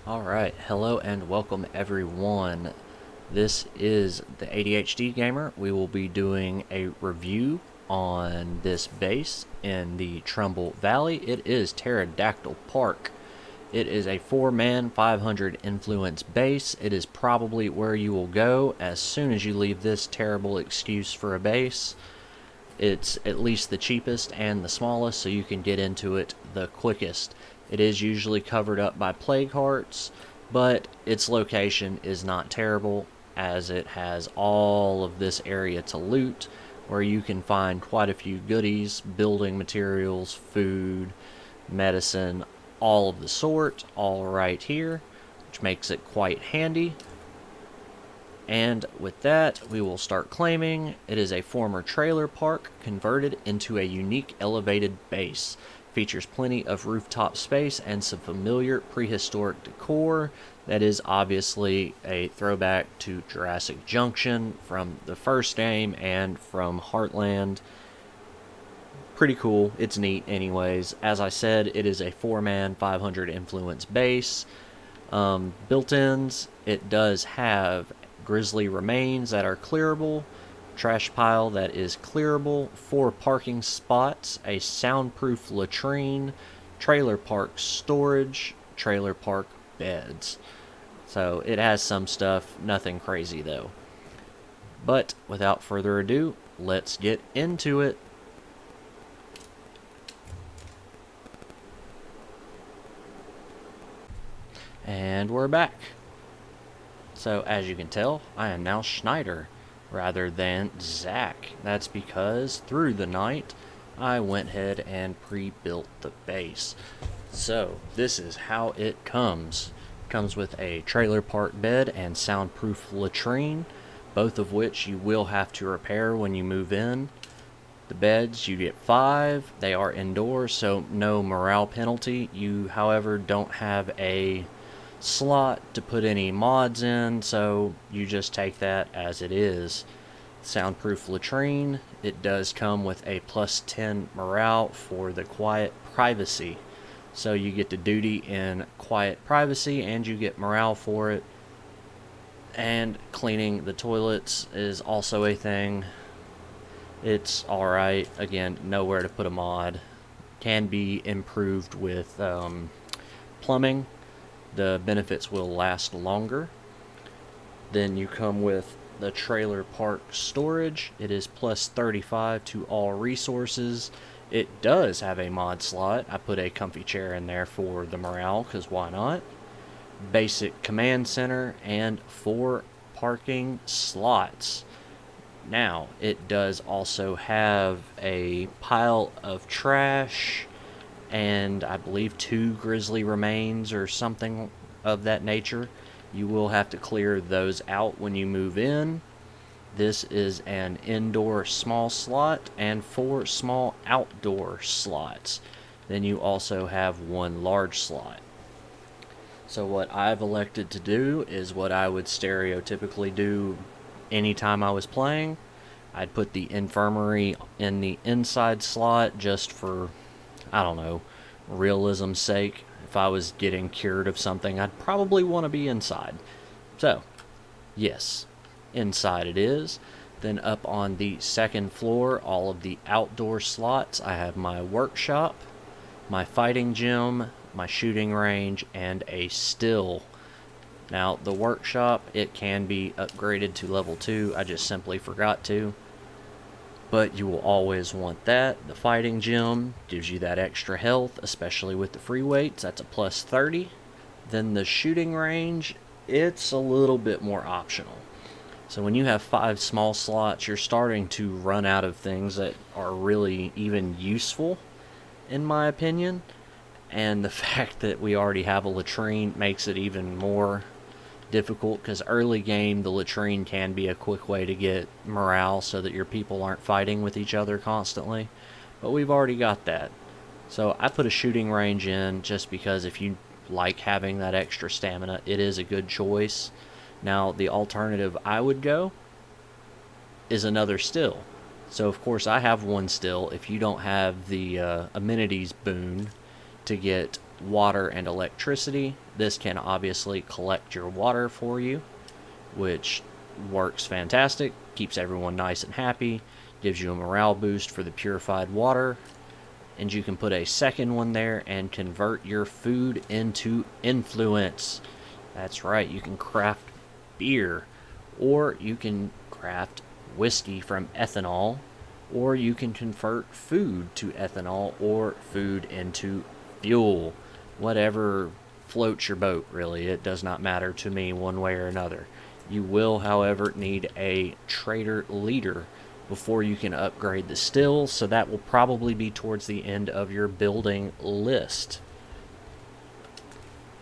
Alright, hello and welcome everyone. This is the ADHD Gamer. We will be doing a review on this base in the Trumbull Valley. It is Pterodactyl Park. It is a 4-man, 500 influence base. It is probably where you will go as soon as you leave this terrible excuse for a base. It's at least the cheapest and the smallest, so you can get into it the quickest. It is usually covered up by plague hearts, but its location is not terrible, as it has all of this area to loot, where you can find quite a few goodies, building materials, food, medicine, all of the sort, all right here, which makes it quite handy. And with that, we will start claiming. It is a former trailer park converted into a unique elevated base. Features plenty of rooftop space and some familiar prehistoric decor that is obviously a throwback to Jurassic Junction from the first game and from Heartland. Pretty cool. It's neat anyways. As I said, it is a 4-man, 500 influence base. Built-ins, it does have grizzly remains that are clearable, trash pile that is clearable, 4 parking spots, a soundproof latrine, trailer park storage, trailer park beds. So it has some stuff, nothing crazy though. But without further ado, let's get into it. And we're back. So as you can tell, I am now Schneider rather than Zach. That's because through the night, I went ahead and pre-built the base. So this is how it comes. It comes with a trailer park bed and soundproof latrine, both of which you will have to repair when you move in. The beds, you get 5. They are indoors, so no morale penalty. You, however, don't have a slot to put any mods in, so you just take that as it is. Soundproof latrine, it does come with a plus 10 morale for the quiet privacy, so you get to duty in quiet privacy and you get morale for it. And cleaning the toilets is also a thing. It's alright. Again, nowhere to put a mod. Can be improved with plumbing. The benefits will last longer. Then you come with the trailer park storage. It is plus 35 to all resources. It does have a mod slot. I put a comfy chair in there for the morale, because why not? Basic command center and 4 parking slots. Now, it does also have a pile of trash and I believe 2 grizzly remains or something of that nature. You will have to clear those out when you move in. This is an indoor small slot and 4 small outdoor slots. Then you also have 1 large slot. So what I've elected to do is what I would stereotypically do anytime I was playing. I'd put the infirmary in the inside slot just for, I don't know, realism's sake. If I was getting cured of something, I'd probably want to be inside. So, yes, inside it is. Then up on the second floor, all of the outdoor slots, I have my workshop, my fighting gym, my shooting range, and a still. Now, the workshop, it can be upgraded to level 2. I just simply forgot to. But you will always want that. The fighting gym gives you that extra health, especially with the free weights. That's a plus 30. Then the shooting range, it's a little bit more optional. So when you have 5 small slots, you're starting to run out of things that are really even useful, in my opinion. And the fact that we already have a latrine makes it even more difficult, because early game the latrine can be a quick way to get morale so that your people aren't fighting with each other constantly, but we've already got that. So I put a shooting range in just because if you like having that extra stamina, it is a good choice. Now the alternative I would go is another still. So of course I have 1 still. If you don't have the amenities boon to get water and electricity, This can obviously collect your water for you, which works fantastic, keeps everyone nice and happy, gives you a morale boost for the purified water, and you can put a second one there and convert your food into influence. That's right, you can craft beer, or you can craft whiskey from ethanol, or you can convert food to ethanol or food into fuel. Whatever floats your boat, really. It does not matter to me one way or another. You will, however, need a trader leader before you can upgrade the stills, so that will probably be towards the end of your building list.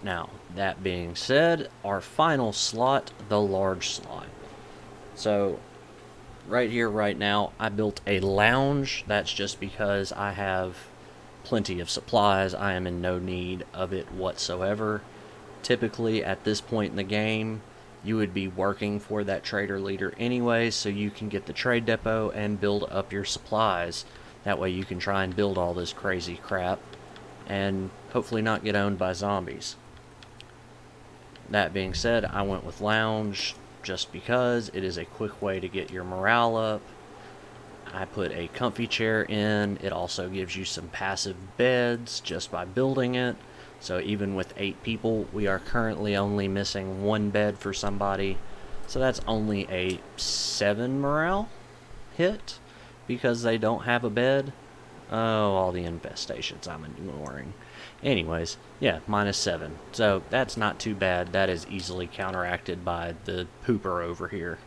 Now, that being said, our final slot, the large slot. So, right here, right now, I built a lounge. That's just because I have plenty of supplies. I am in no need of it whatsoever. Typically, at this point in the game, you would be working for that trader leader anyway, so you can get the trade depot and build up your supplies. That way you can try and build all this crazy crap and hopefully not get owned by zombies. That being said, I went with lounge just because it is a quick way to get your morale up. I put a comfy chair in. It also gives you some passive beds just by building it. So even with 8 people, we are currently only missing 1 bed for somebody. So that's only a 7 morale hit because they don't have a bed. Oh, all the infestations I'm ignoring. Anyways, yeah, -7. So that's not too bad. That is easily counteracted by the pooper over here.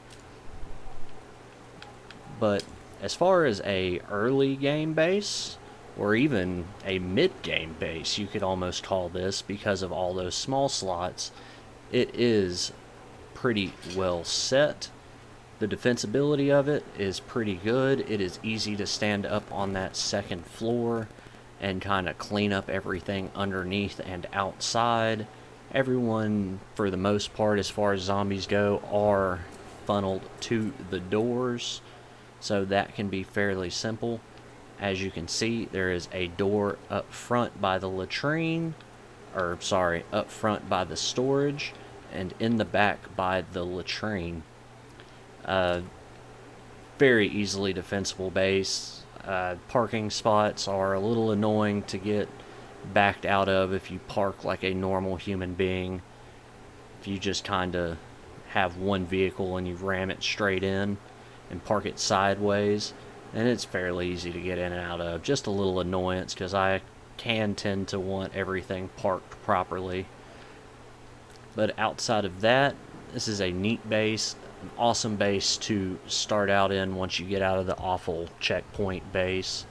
But as far as a early game base, or even a mid-game base, you could almost call this, because of all those small slots, it is pretty well set. The defensibility of it is pretty good. It is easy to stand up on that second floor and kind of clean up everything underneath and outside. Everyone, for the most part, as far as zombies go, are funneled to the doors, so that can be fairly simple. As you can see, there is a door up front by the latrine, up front by the storage, and in the back by the latrine. Very easily defensible base. Parking spots are a little annoying to get backed out of if you park like a normal human being. If you just kind of have one vehicle and you ram it straight in and park it sideways, and it's fairly easy to get in and out of. Just a little annoyance because I can tend to want everything parked properly. But outside of that, this is a neat base, an awesome base to start out in once you get out of the awful checkpoint base.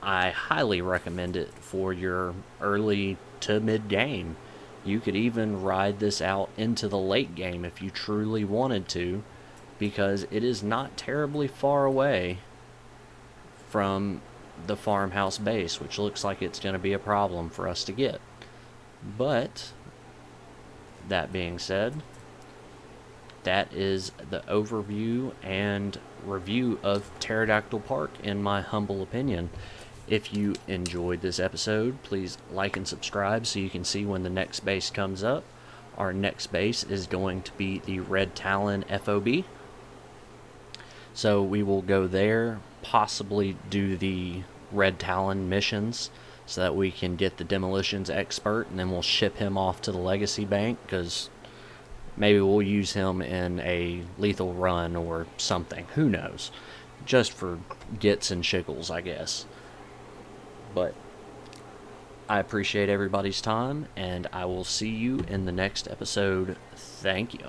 I highly recommend it for your early to mid game. You could even ride this out into the late game if you truly wanted to, because it is not terribly far away from the farmhouse base, which looks like it's going to be a problem for us to get. But, that being said, that is the overview and review of Pterodactyl Park, in my humble opinion. If you enjoyed this episode, please like and subscribe so you can see when the next base comes up. Our next base is going to be the Red Talon FOB. So we will go there, possibly do the Red Talon missions so that we can get the demolitions expert, and then we'll ship him off to the Legacy Bank, because maybe we'll use him in a lethal run or something. Who knows? Just for gits and shickles, I guess. But I appreciate everybody's time, and I will see you in the next episode. Thank you.